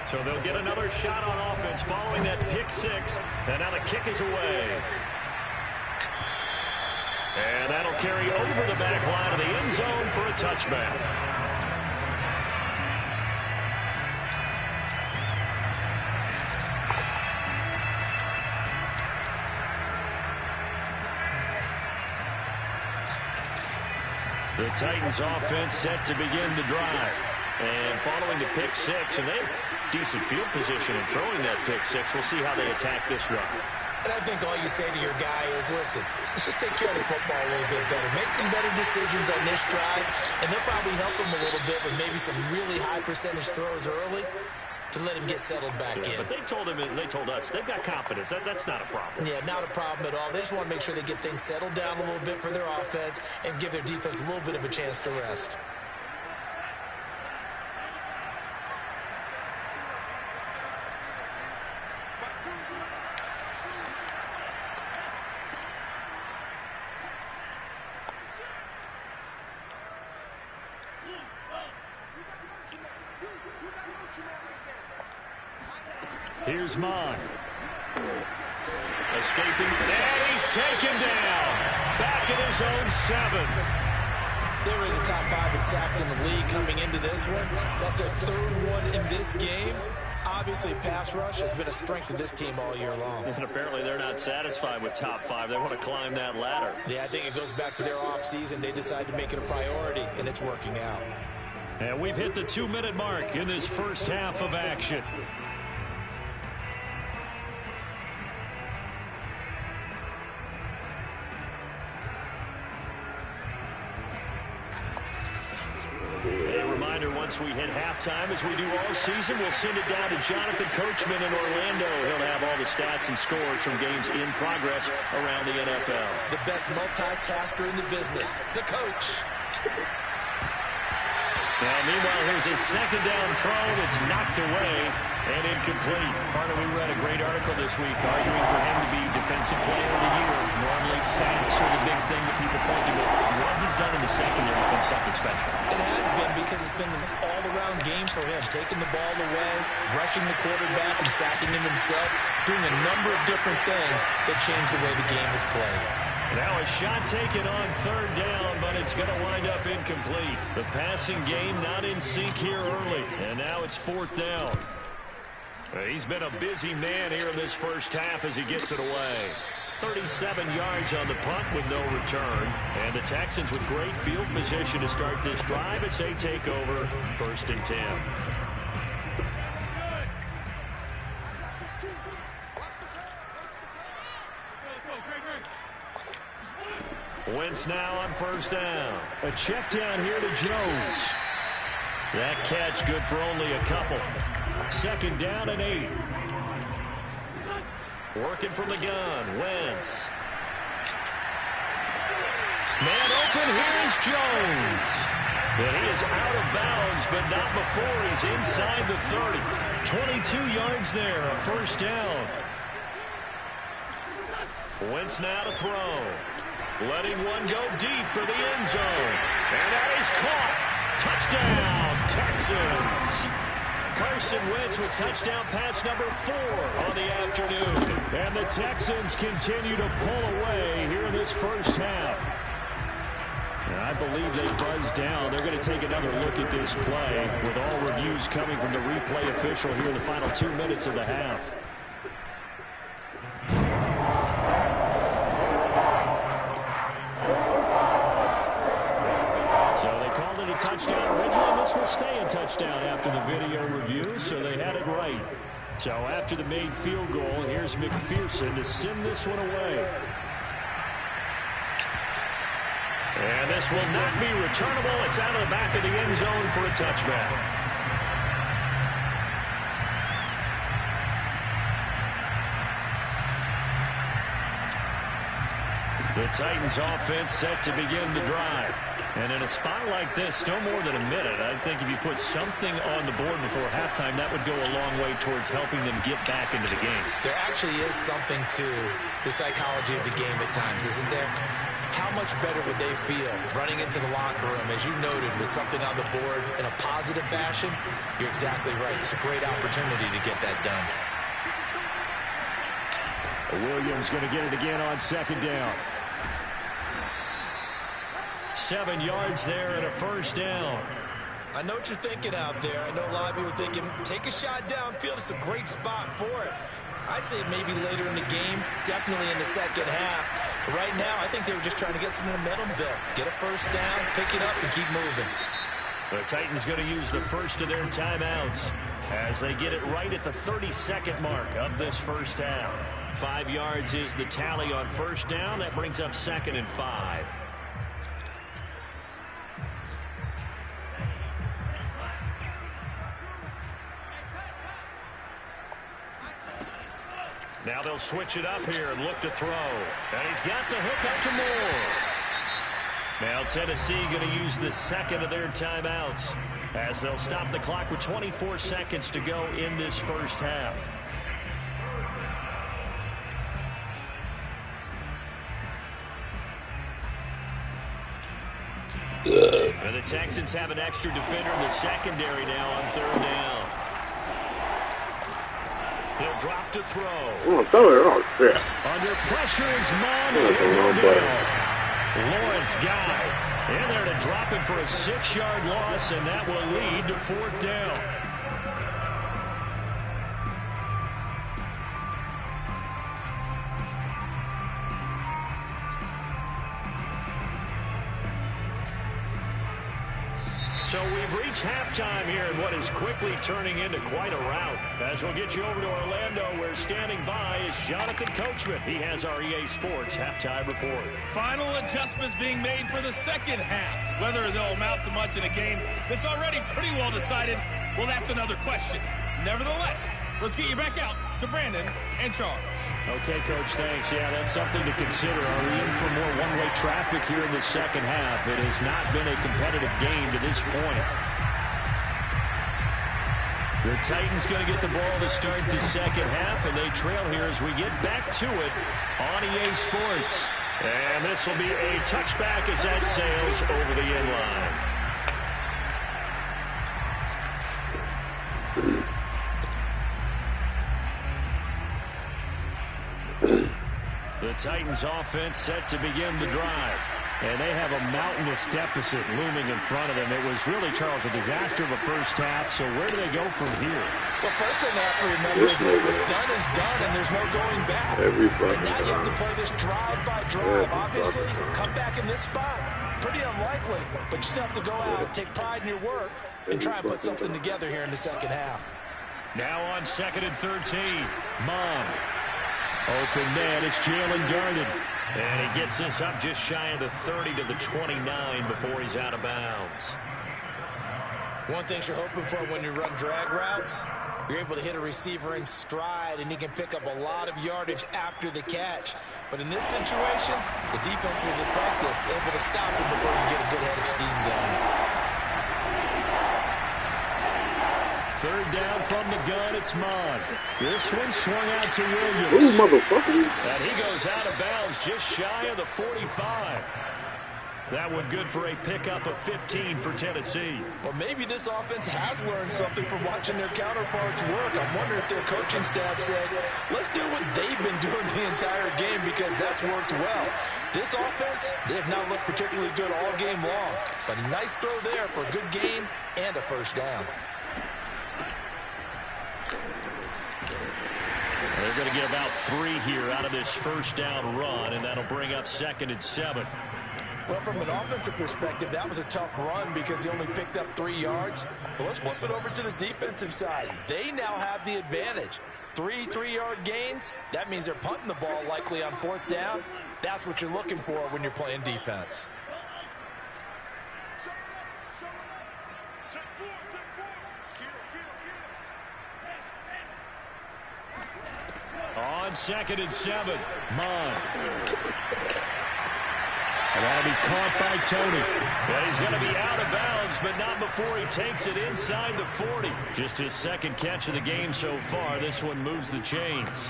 So they'll get another shot on offense following that pick six. And now the kick is away. And that'll carry over the back line of the end zone for a touchback. The Titans offense set to begin the drive. And following the pick six, and they have decent field position in throwing that pick six. We'll see how they attack this run. And I think all you say to your guy is, listen, let's just take care of the football a little bit better. Make some better decisions on this drive, and they'll probably help him a little bit with maybe some really high percentage throws early to let him get settled back in. But they told him, and they told us, they've got confidence. That's not a problem. Yeah, not a problem at all. They just want to make sure they get things settled down a little bit for their offense and give their defense a little bit of a chance to rest. Here's Mond. Escaping, and he's taken down. Back in his own 7. They were in the top 5 in sacks in the league coming into this one. That's their 3rd one in this game. Obviously, pass rush has been a strength of this team all year long. And apparently they're not satisfied with top 5. They want to climb that ladder. Yeah, I think it goes back to their offseason. They decided to make it a priority, and it's working out. And we've hit the 2-minute mark in this first half of action. Once we hit halftime, as we do all season, we'll send it down to Jonathan Coachman in Orlando. He'll have all the stats and scores from games in progress around the NFL. The best multitasker in the business, the coach. Now, meanwhile, here's his second down throw that's knocked away and incomplete. Partner, we read a great article this week arguing for him to be Defensive Player of the Year. Normally, sacks are the big thing that people point to, but what he's done in the secondary has been something special. It has been, because it's been an all-around game for him. Taking the ball away, rushing the quarterback, and sacking him himself, doing a number of different things that change the way the game is played. Now a shot taken on 3rd down, but it's going to wind up incomplete. The passing game not in sync here early, and now it's 4th down. He's been a busy man here in this first half as he gets it away. 37 yards on the punt with no return. And the Texans with great field position to start this drive as they take over 1st and 10. Wentz now on 1st down. A check down here to Jones. That catch good for only a couple. 2nd down and 8. Working from the gun, Wentz. Man open, here's Jones. And he is out of bounds, but not before he's inside the 30. 22 yards there, a 1st down. Wentz now to throw. Letting one go deep for the end zone. And that is caught. Touchdown, Texans. Carson Wentz with touchdown pass number 4 on the afternoon. And the Texans continue to pull away here in this first half. And I believe they buzzed down. They're going to take another look at this play with all reviews coming from the replay official here in the final 2 minutes of the half. Touchdown originally. This will stay a touchdown after the video review, so they had it right. So after the made field goal, here's McPherson to send this one away. And this will not be returnable. It's out of the back of the end zone for a touchback. The Titans offense set to begin the drive. And in a spot like this, still more than a minute, I think if you put something on the board before halftime, that would go a long way towards helping them get back into the game. There actually is something to the psychology of the game at times, isn't there? how much better would they feel running into the locker room, as you noted, with something on the board in a positive fashion? You're exactly right. It's a great opportunity to get that done. Williams going to get it again on second down. 7 yards there and a first down. I know what you're thinking out there. I know a lot of you are thinking, take a shot downfield. It's a great spot for it. I'd say maybe later in the game, definitely in the second half. But right now, I think they were just trying to get some momentum built. Get a first down, pick it up, and keep moving. The Titans going to use the first of their timeouts as they get it right at the 32nd mark of this first half. 5 yards is the tally on first down. That brings up 2nd and 5. Now they'll switch it up here and look to throw. And he's got the hook up to Moore. Now Tennessee going to use the second of their timeouts as they'll stop the clock with 24 seconds to go in this first half. And the Texans have an extra defender in the secondary now on third down. He'll drop to throw. Oh, shit. Under pressure is Lawrence Guy in there to drop it for a 6-yard loss, and that will lead to 4th down. So we've reached halftime here in what is quickly turning into quite a rout. As we'll get you over to Orlando, where standing by is Jonathan Coachman. He has our EA Sports halftime report. Final adjustments being made for the second half. Whether they'll amount to much in a game that's already pretty well decided, well, that's another question. Nevertheless, let's get you back out to Brandon and Charles. Okay, Coach, thanks. Yeah, that's something to consider. Are we in for more one-way traffic here in the second half? It has not been a competitive game to this point. The Titans going to get the ball to start the second half, and they trail here as we get back to it on EA Sports. And this will be a touchback as that sails over the end line. The Titans offense set to begin the drive. And they have a mountainous deficit looming in front of them. It was really, Charles, a disaster of a first half. So where do they go from here? Well, first thing I have to remember is that what's done is done, and there's no going back. And now you have to play this drive by drive. Obviously, come back in this spot, pretty unlikely. But you still have to go out, take pride in your work, and try and put something together here in the second half. Now on 2nd and 13, Mond. Open man, it's Jalen Darden. And he gets this up just shy of the 30 to the 29 before he's out of bounds. One thing you're hoping for when you run drag routes, you're able to hit a receiver in stride, and he can pick up a lot of yardage after the catch. But in this situation, the defense was effective, able to stop him before you get a good head of steam going. Third down from the gun, it's Mond. This one swung out to Williams. Ooh, motherfucker. And he goes out of bounds just shy of the 45. That one good for a pickup of 15 for Tennessee. Well, maybe this offense has learned something from watching their counterparts work. I'm wondering if their coaching staff said, let's do what they've been doing the entire game because that's worked well. This offense, they have not looked particularly good all game long. But a nice throw there for a good game and a first down. They're going to get about 3 here out of this first down run, and that'll bring up 2nd and 7. Well, from an offensive perspective, that was a tough run because he only picked up 3 yards. But let's flip it over to the defensive side. They now have the advantage. 3 3-yard gains. That means they're punting the ball likely on 4th down. That's what you're looking for when you're playing defense. On 2nd and 7, Mond. And that'll be caught by Tony. And he's going to be out of bounds, but not before he takes it inside the 40. Just his second catch of the game so far. This one moves the chains.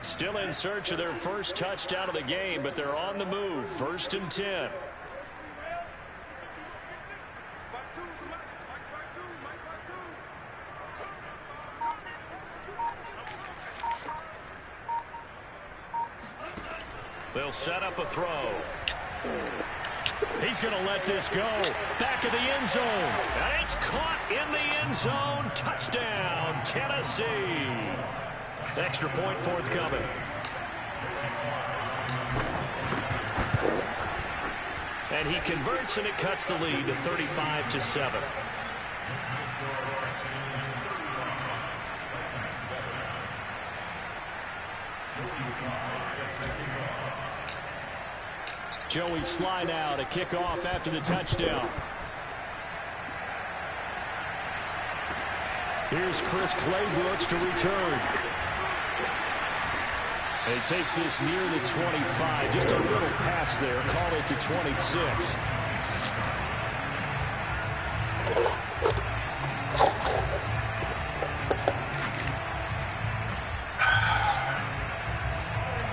Still in search of their first touchdown of the game, but they're on the move. 1st and 10. They'll set up a throw. He's going to let this go. Back of the end zone. And it's caught in the end zone. Touchdown, Tennessee. Extra point forthcoming. And he converts, and it cuts the lead to 35-7. Joey Sly now to kick off after the touchdown. Here's Chris Claybrooks to return. And he takes this near the 25. Just a little pass there. Call it the 26.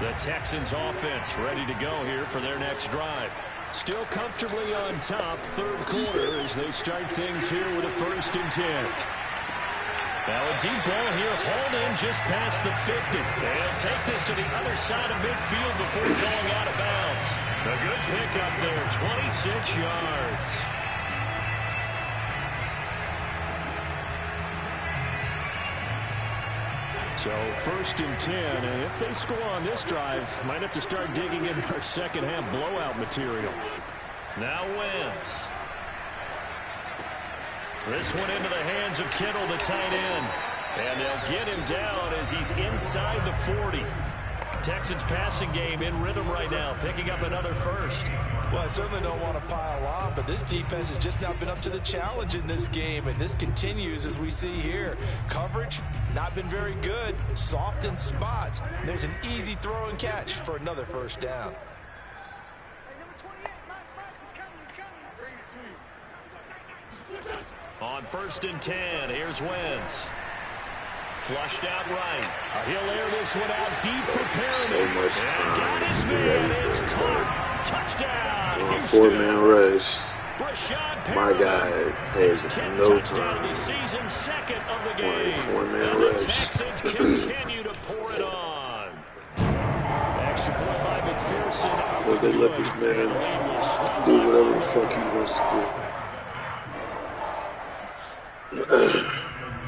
The Texans offense ready to go here for their next drive. Still comfortably on top, 3rd quarter as they start things here with a 1st and 10. Now a deep ball here, hauled in just past the 50. They'll take this to the other side of midfield before going out of bounds. A good pickup there, 26 yards. So 1st and 10, and if they score on this drive, might have to start digging in our second half blowout material. Now Wentz. This one into the hands of Kittle, the tight end. And they'll get him down as he's inside the 40. Texans passing game in rhythm right now, picking up another 1st. Well, I certainly don't want to pile on, but this defense has just not been up to the challenge in this game, and this continues as we see here. Coverage, not been very good, soft in spots. There's an easy throw and catch for another 1st down. On 1st and 10, here's Wentz. Flushed out right. He'll air this one out deep for Perriman. And got his man. It's caught. Touchdown, Houston. 4-man rush. Brashad My Perriman. guy has His 10th no touchdown of the time. season, 2nd of the game. 4-man And the rush. Texans continue to pour it on. Extra point by McPherson. Because they let this man do whatever the fuck he wants to do.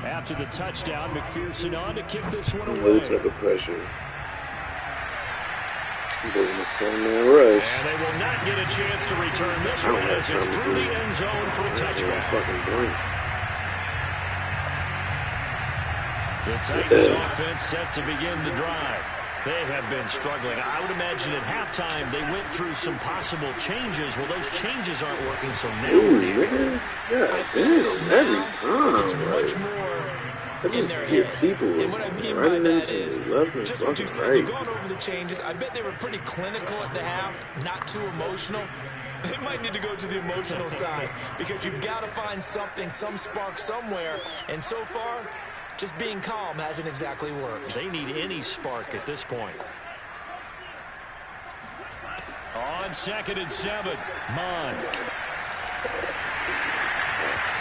After the touchdown, McPherson on to kick this one away. No type of pressure. Goes in a 4-man rush. And they will not get a chance to return this one as it's through the end zone for a touchback. The Titans offense set to begin the drive. They have been struggling. I would imagine at halftime they went through some possible changes. Well, those changes aren't working so now. Ooh, nigga. God damn, every time. It's much more I just hear people running into left and just what you said, right. you've gone over the changes. I bet they were pretty clinical at the half, not too emotional. They might need to go to the emotional side because you've got to find something, some spark somewhere. And so far, just being calm hasn't exactly worked. They need any spark at this point. On 2nd and 7, Mon.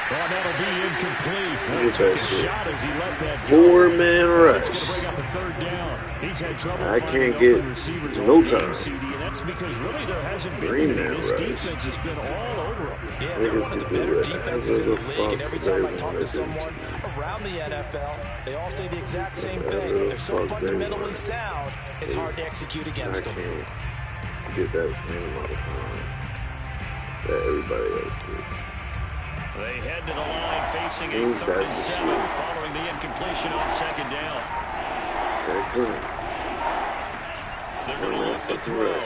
Oh, that'll be incomplete. Took a shot as he let that go. 4-man rush. That's going to bring up a 3rd down. He's had trouble I finding can't get open receivers no on the time. MCD, and that's because really there hasn't been 3-man any. This rush. defense has been all over him. Yeah, they're one of the better defenses in the league, and every time I talk to do. someone around the NFL, they all say the exact same thing. They're so fundamentally sound, it's hard to execute against them. I can't get that same amount of time that everybody else gets. They head to the line facing a 3rd and 7 following the incompletion on 2nd down. Excellent. They're going to look to throw.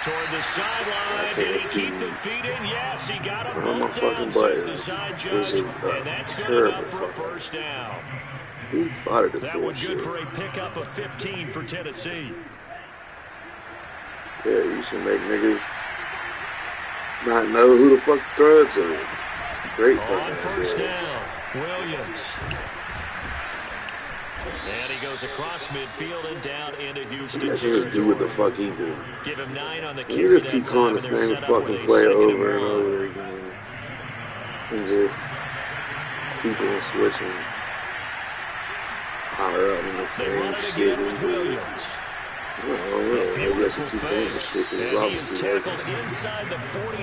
Toward the sideline. Did he keep the feet in? Yes, he got him both down, says the side judge. And that's good enough for a 1st down. Who thought of this That one bullshit? good for a pickup of 15 for Tennessee. Yeah, you should make niggas not know who the fuck to throw it to. Great On fucking 1st idea. down, Williams. And he goes across midfield and down into Houston. He just do what the fuck he do. Give him 9 on the You just keep calling the same fucking play over and over again. And just keep on switching. Power up in the same shit. Maybe I should keep doing this shit because it's obviously working.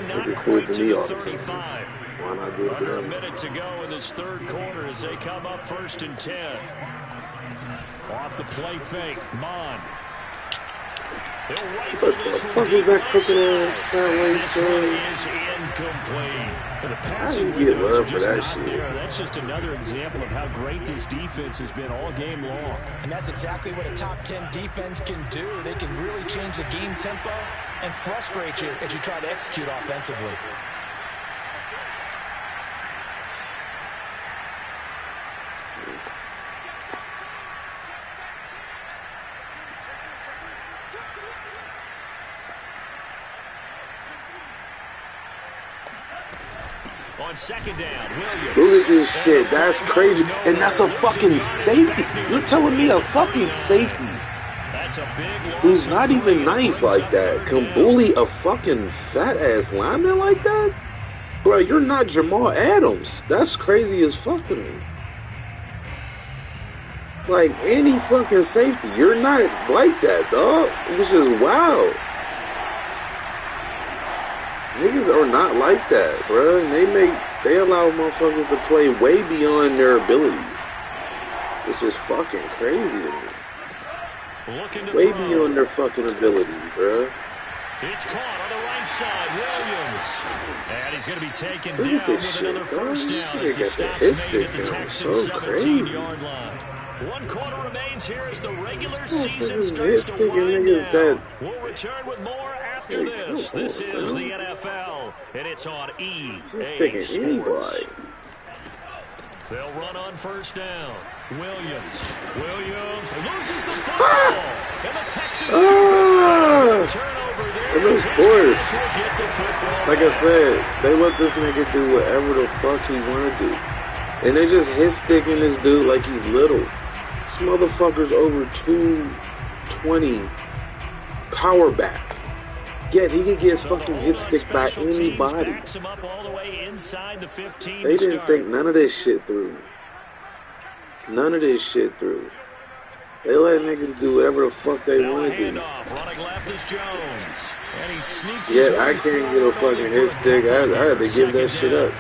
Niggas do it to me all the time. Why not do it to them? A minute to go in this third quarter as they come up 1st and 10. Off the play fake, Mon. What the fuck was that crooked ass sideways throw? I didn't get love for that shit. That's just another example of how great this defense has been all game long. And that's exactly what a top 10 defense can do. They can really change the game tempo and frustrate you as you try to execute offensively. On 2nd down, Williams. Look at this shit. That's crazy. And that's a fucking safety. You're telling me a fucking safety That's a big loss who's not even nice like that can bully a fucking fat ass lineman like that? Bro, you're not Jamal Adams. That's crazy as fuck to me. Like any fucking safety, you're not like that, dog. Which is wild. Niggas are not like that, bro. They allow motherfuckers to play way beyond their abilities, which is fucking crazy to me. Way beyond their fucking abilities, bro. It's caught on the right side, Williams, and he's going to be taken Look at down this with shit, another bro. first This down nigga as the got the stop's hit made stick at the down. Texans' So crazy. 17-yard line. 1 quarter remains here as the regular This season hit starts to sticking wind niggas down. that. We'll return with more after Hey, this. come on, This is son. the NFL, and it's on EA He's sticking Sports. anybody. They'll run on 1st down. Williams loses the football, and the Texans turnover there. And of course, like I said, they let this nigga do whatever the fuck he want to do. And they just hit sticking this dude like he's little. This motherfucker's over 220 power back. Yet he could get fucking hit stick by anybody. They didn't think none of this shit through. None of this shit through. They let niggas do whatever the fuck they want to do. Yeah, I can't get a fucking hit stick. I had to give that shit up.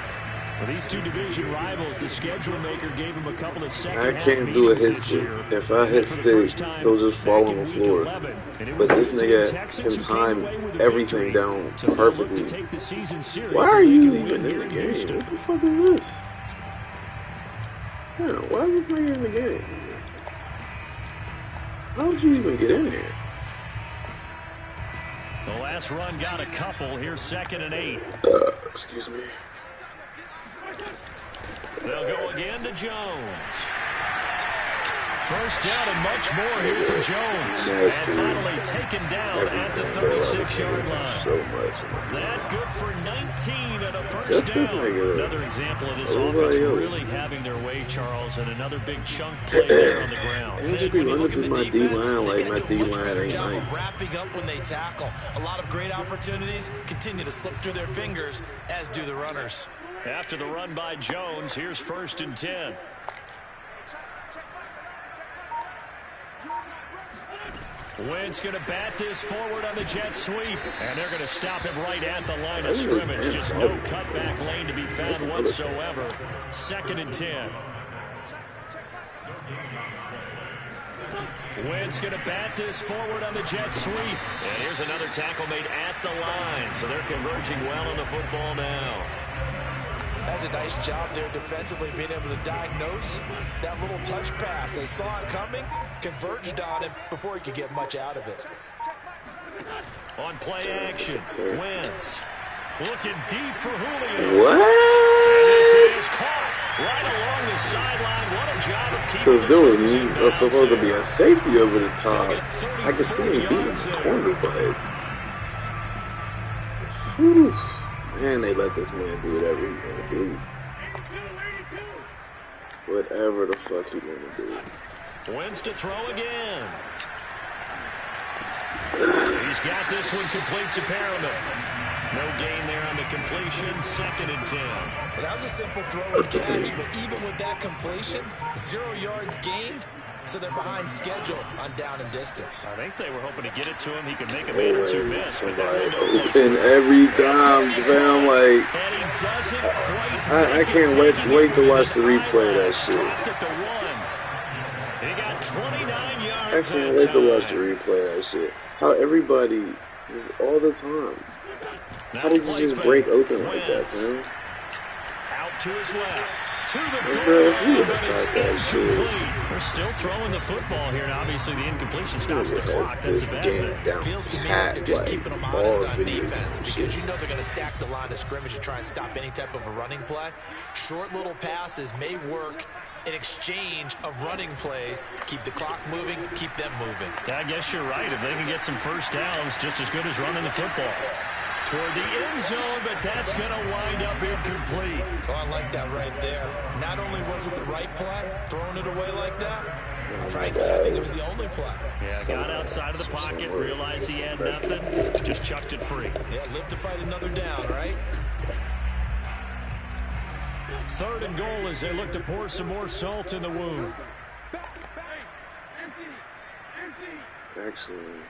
These two division rivals, the schedule maker gave them a couple of I can't do a hit stick. If I hit stick, they'll just fall on the floor. But this nigga can time everything down perfectly. Why are you even in the game? What the fuck is this? Yeah, why is this nigga in the game? How did you even get in there? The last run got a couple. Here's 2nd and 8. Excuse me. They'll go again to Jones. First down and much more here for Jones. And finally taken down at the 36-yard line. So much. That good for 19 and a first down. Another example of this offense really having their way, Charles, and another big chunk play there on the ground. And just be running through my D-line like my D-line ain't nice. Wrapping up when they tackle. A lot of great opportunities continue to slip through their fingers, as do the runners. After the run by Jones, here's 1st and 10. Wentz going to bat this forward on the jet sweep, and they're going to stop him right at the line of scrimmage. Just no cutback lane to be found whatsoever. 2nd and 10. Wentz going to bat this forward on the jet sweep. And here's another tackle made at the line, so they're converging well on the football now. That's a nice job there defensively, being able to diagnose that little touch pass. They saw it coming, converged on him before he could get much out of it. On play action, Wentz looking deep for Julio. What? And this is caught right along the sideline. What a job of keeping Because there was the supposed to be a safety over the top. I could see him beating the corner, but whew, man, they let this man do whatever he want to do. Whatever the fuck he want to do. Wentz to throw again. He's got this one complete to Perriman. No gain there on the completion. 2nd and 10. Well, that was a simple throw and catch, but even with that completion, 0 yards gained, so they're behind schedule on down and distance. I think they were hoping to get it to him. He could make a man or two miss. Somebody open every time, fam. Like, I can't wait to watch the replay of that shit. He got 29 yards. I can't wait to watch the replay of that shit. How everybody, this is all the time. How did you just break open like that, man? Out to his left. To the bro, if you would have tried that shit. They're still throwing the football here, and obviously the incompletion stops the clock. That's the bad thing. It feels to me like they're just keeping them honest on defense because you know they're going to stack the line of scrimmage and try and stop any type of a running play. Short little passes may work in exchange of running plays. Keep the clock moving, keep them moving. I guess you're right. If they can get some first downs, just as good as running the football. Toward the end zone, but that's going to wind up incomplete. Oh, I like that right there. Not only was it the right play, throwing it away like that, frankly, I think it was the only play. Yeah, got outside of the pocket, realized he had nothing, just chucked it free. Yeah, live to fight another down, right? 3rd and goal as they look to pour some more salt in the wound. Actually,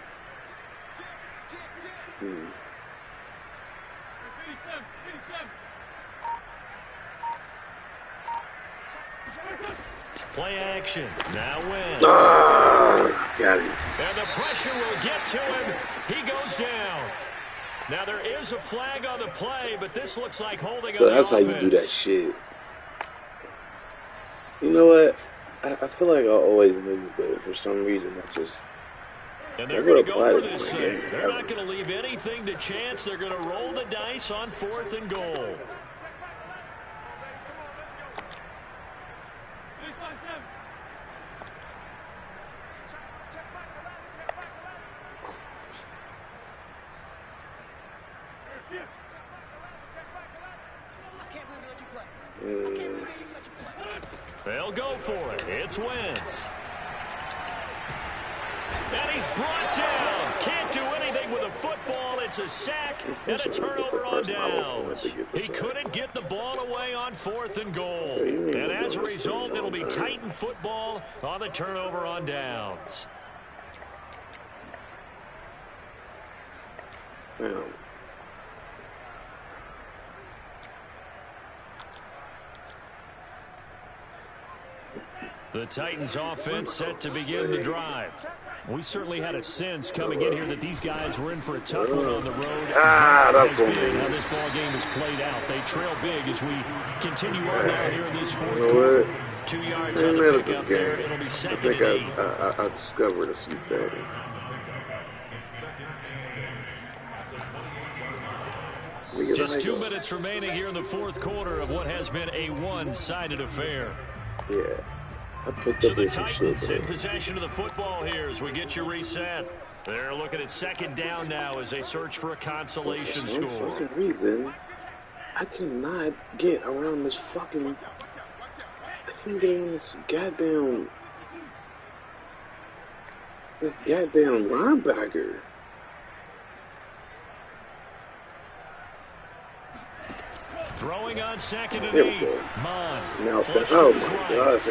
Play action. Now wins. Got him. And the pressure will get to him. He goes down. Now there is a flag on the play, but this looks like holding on the offense. So that's how you do that shit. You know what? I feel like I always knew, but for some reason I just never going to go for this thing. They're not going to leave anything to chance. They're going to roll the dice on 4th and goal. They'll go for it. It's Wentz. And he's brought down. Can't do anything with a football. It's a sack and a turnover on downs. He couldn't get the ball away on 4th and goal. And as a result, it'll be Titan football on the turnover on downs. The Titans offense set to begin the drive. We certainly had a sense coming in here that these guys were in for a tough one on the road. That's what how this ball game is played out. They trail big as we continue on now here in this 4th quarter. 2 yards on the pickup there. It'll be 2nd and 8. I discovered a few things. Just 2 minutes remaining here in the 4th quarter of what has been a one-sided affair. Yeah. So the Titans in possession of the football here as we get you reset. They're looking at 2nd down now as they search for a consolation score. For some fucking reason, I cannot get around this fucking... I can't get around this goddamn linebacker. Throwing on 2nd and 8. Mon. Oh my gosh.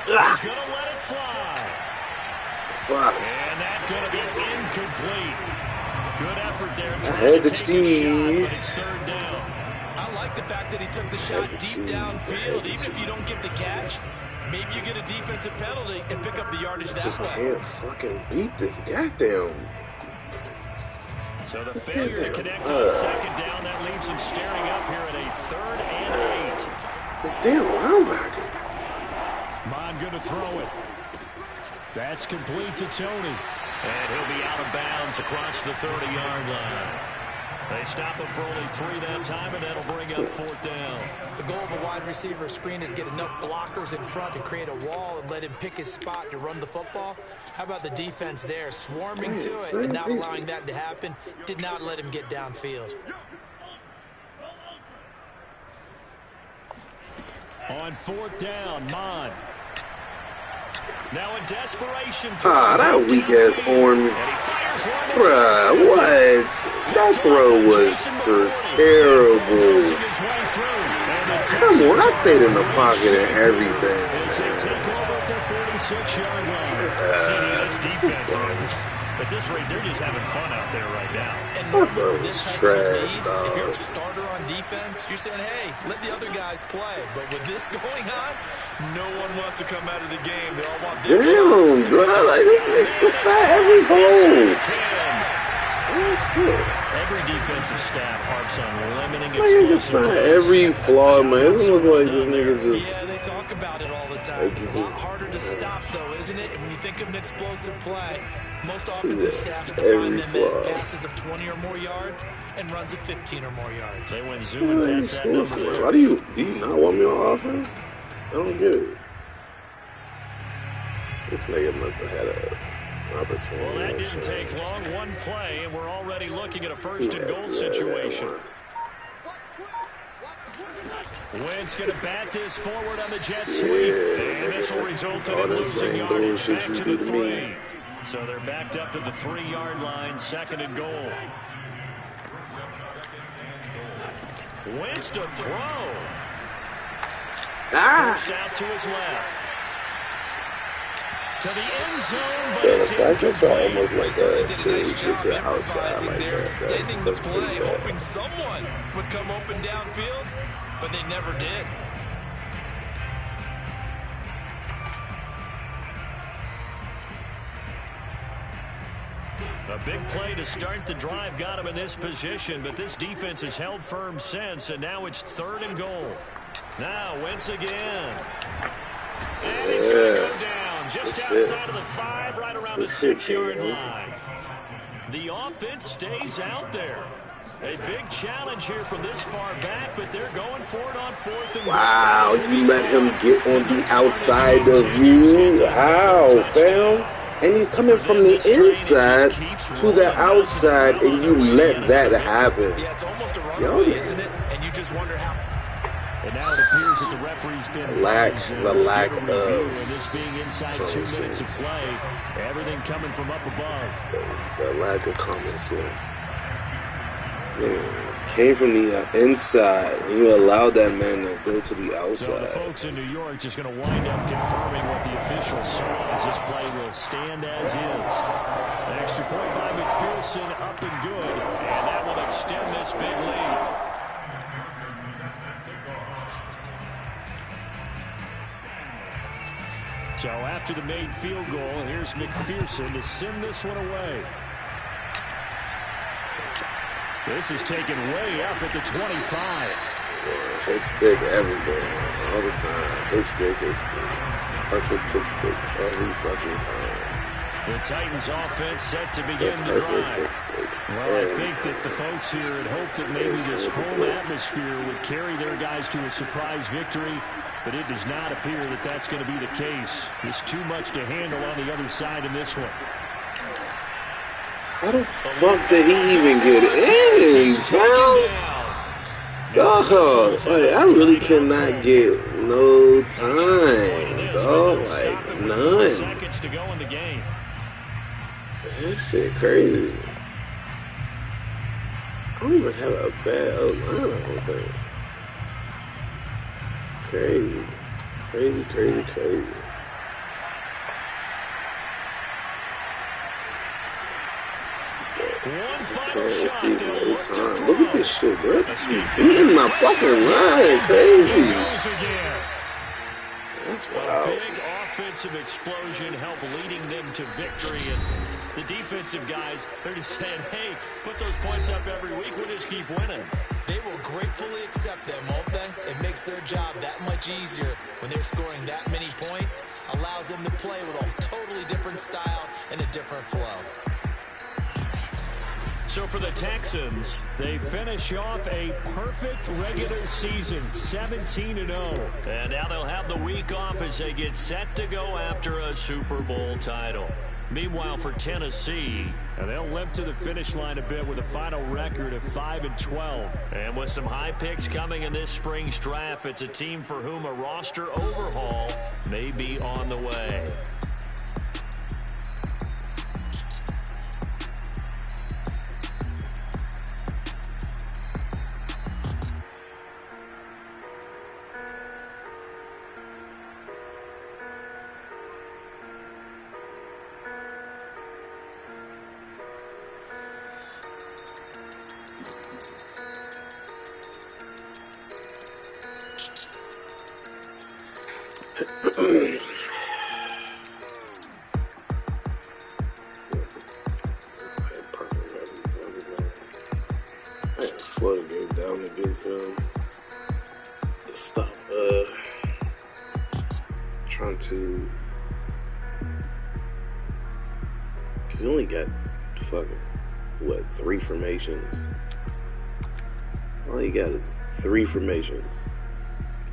He's going to let it fly. And that's going to be incomplete. Good effort there. I had the cheese. It's 3rd down. I like the fact that he took the shot deep downfield. Even if you don't get the catch, maybe you get a defensive penalty and pick up the yardage that way. I can't fucking beat this goddamn. So the failure to connect on 2nd down, that leaves him staring up here at a 3rd and 8. This damn linebacker. Mon going to throw it. That's complete to Tony. And he'll be out of bounds across the 30-yard line. They stop him for only 3 that time, and that'll bring up 4th down. The goal of a wide receiver screen is get enough blockers in front to create a wall and let him pick his spot to run the football. How about the defense there, swarming to it and not allowing that to happen? Did not let him get downfield. On 4th down, Mon. Now in desperation. That weak-ass arm. Bruh, what? That throw was terrible. Come on, I stayed in the pocket and everything, At this rate, they're just having fun out there right now. And this trash, dog. If you're a starter on defense, you're saying, hey, let the other guys play. But with this going on, no one wants to come out of the game. They all want their damn, bro. Like, they fight every hole. That's good. Every defensive staff harps on limiting explosive. Every flaw, man. It's almost like this nigga just... Yeah, they talk about it all the time. Like, a lot harder to stop, though, isn't it? And when you think of an explosive play, most offensive staffs define them as passes of 20 or more yards and runs of 15 or more yards. They went zooming past that number. Why do you not want me on offense? I don't get it. This nigga must have had an opportunity. Well, that didn't take long. One play, and we're already looking at a first-and-goal situation. Wentz going to bat this forward on the jet sweep. And this will result in losing yardage back to the 3. So they're backed up to the 3-yard line, second and goal. Wentz to throw. First out to his left. To the end zone, but it's incomplete. Almost like They did a nice get job to outside improvising like there, that. extending the That's play, bad. hoping someone would come open downfield, but they never did. A big play to start the drive got him in this position, but this defense has held firm since, and now it's third and goal. Now Wentz again. And he's going to go down just outside of the 5, right around the 6-yard line. The offense stays out there. A big challenge here from this far back, but they're going for it on 4th and goal. Wow, you let him get on the outside of you? How, fam? And he's coming from the inside to the outside, and you let that happen. Yeah, it's almost a runaway, isn't it? And you just wonder how. And now it appears that the referee's been the lack of this being inside 2 minutes of play. Everything coming from up above. The lack of common sense. Man, came from the inside, and you allowed that man to go to the outside. So the folks in New York just going to wind up confirming what the officials saw as this play will stand as is. An extra point by McPherson, up and good, and that will extend this big lead. So after the made field goal, here's McPherson to send this one away. This is taken way up at the 25. Hit stick everything, all the time. Hit stick. Perfect hit stick every fucking time. The Titans offense set to begin the drive. Well, I think that the folks here had hoped that maybe this home atmosphere would carry their guys to a surprise victory, but it does not appear that that's going to be the case. There's too much to handle on the other side in this one. How the fuck did he even get in, bro? Dog, like, I really cannot get no time, dog. Like, none. Seconds to go in the game. That shit crazy. I don't even have a bad O-line, I don't think. Crazy. Crazy. One final Can't shot. receive no time. Look at this shit, bro. Beating my fucking line, crazy. That's wild. Big offensive explosion helped leading them to victory. And the defensive guys, they're just saying, hey, put those points up every week. We'll just keep winning. They will gratefully accept them, won't they? It makes their job that much easier when they're scoring that many points. Allows them to play with a totally different style and a different flow. So for the Texans, they finish off a perfect regular season, 17-0. And now they'll have the week off as they get set to go after a Super Bowl title. Meanwhile, for Tennessee, they'll limp to the finish line a bit with a final record of 5-12. And with some high picks coming in this spring's draft, it's a team for whom a roster overhaul may be on the way. I gotta slow the game down to get some. Stop trying to. You only got fucking what, 3 formations? All you got is 3 formations.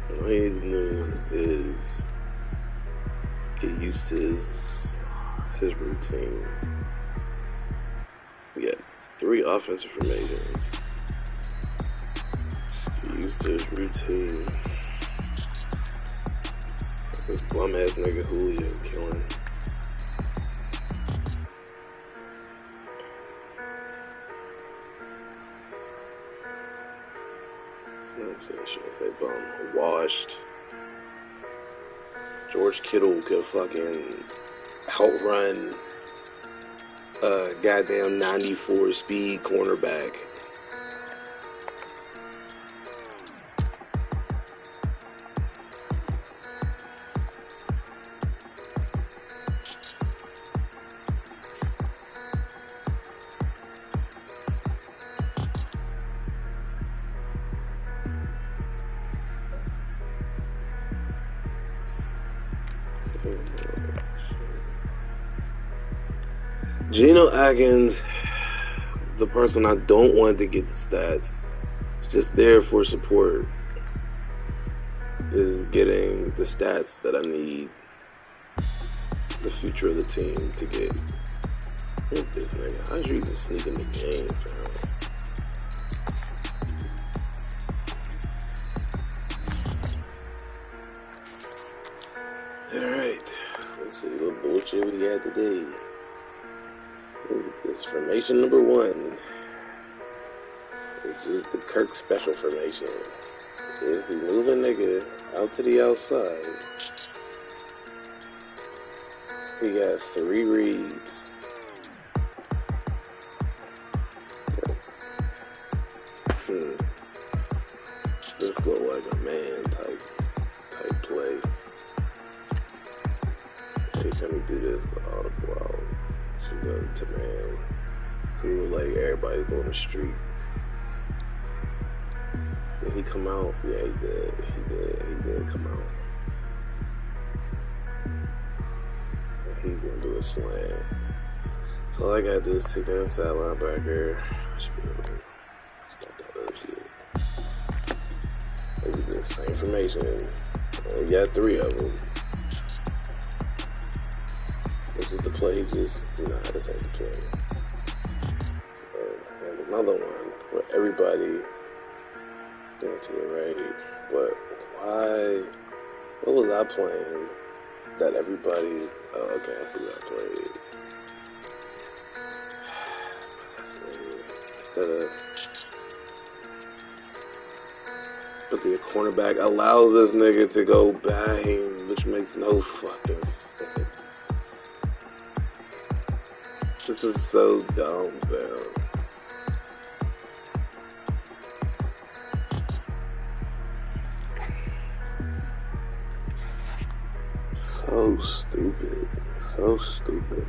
And all you need to do is get used to his routine. You got 3 offensive formations. Just get used to his routine. This bum ass nigga Julio killing. I shouldn't say bum. Washed. George Kittle could fucking outrun a goddamn 94 speed cornerback. Geno Atkins, the person I don't want to get the stats, just there for support, is getting the stats that I need the future of the team to get. Look at this nigga. How'd you even sneak in the game, fam? Alright, let's see what bullshit we got today. Look at this. Formation number 1. It's just the Kirk special formation. If we move a nigga out to the outside, we got 3 reads. This look like a man type play. Every time we do this, but audible out. Should go to man. See what like everybody's doing the street. Did he come out? Yeah, he did. He did come out. He's gonna do a slam. So all I gotta do is take the inside linebacker. I should be able to stop that other shit. Maybe the same formation. We got 3 of them. This is the play. This ain't the play. So, and another one where everybody is going to the right. But why? What was I playing that everybody? Oh, okay, I see what I played. Instead of, but the cornerback allows this nigga to go bang, which makes no fucking sense. This is so dumb, fam. So stupid. So stupid.